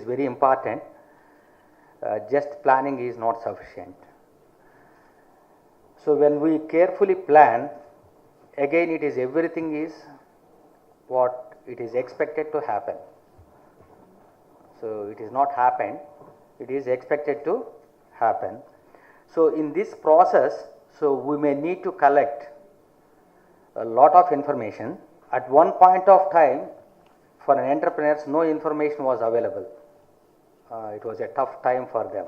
very important. Just planning is not sufficient. So when we carefully plan, again it is everything is what it is expected to happen. So it is not happened, it is expected to happen. So in this process, so we may need to collect a lot of information. At one point of time, for an entrepreneur, no information was available. It was a tough time for them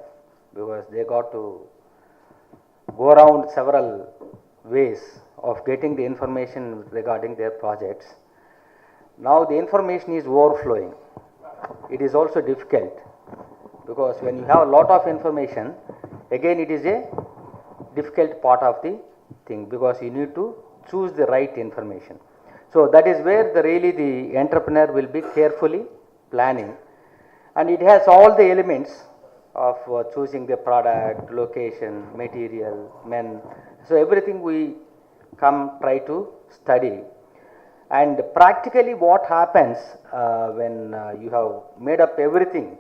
because they got to go around several ways of getting the information regarding their projects. Now the information is overflowing. It is also difficult because when you have a lot of information, again it is a difficult part of the thing because you need to choose the right information. So that is where really the entrepreneur will be carefully planning, and it has all the elements of choosing the product, location, material, men. So everything we try to study. And practically what happens when you have made up everything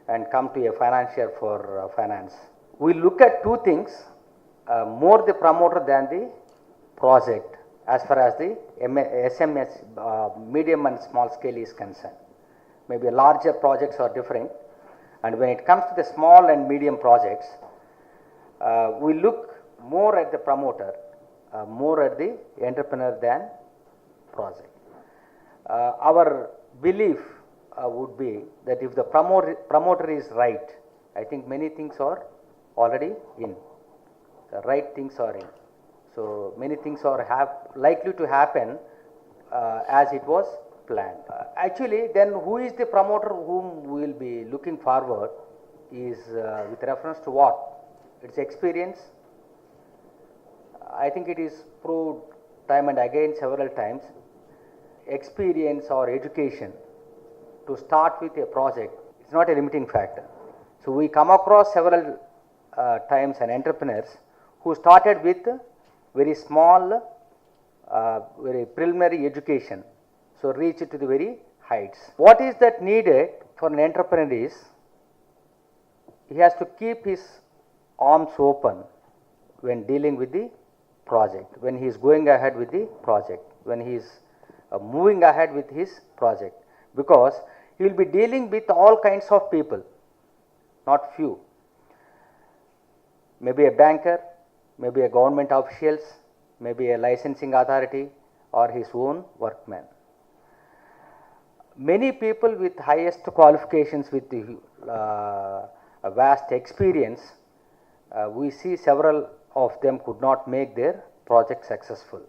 and come to a financier for finance. We look at two things, more the promoter than the project as far as the SMS, medium and small scale is concerned. Maybe larger projects are different, and when it comes to the small and medium projects, we look more at the promoter, more at the entrepreneur than project. Our belief would be that if the promoter is right, I think many things are already in. The right things are in. So many things are likely to happen as it was planned. Actually, then who is the promoter whom we will be looking forward is with reference to what? Its experience. I think it is proved time and again several times. Experience or education to start with a project is not a limiting factor. So we come across several times an entrepreneurs who started with very small, very preliminary education, so reach it to the very heights. What is that needed for an entrepreneur is he has to keep his arms open when dealing with the project, when he is going ahead with the project, when he is moving ahead with his project, because he will be dealing with all kinds of people, not few. Maybe a banker, maybe a government officials, maybe a licensing authority, or his own workman. Many people with highest qualifications, with the vast experience, we see several of them could not make their project successful.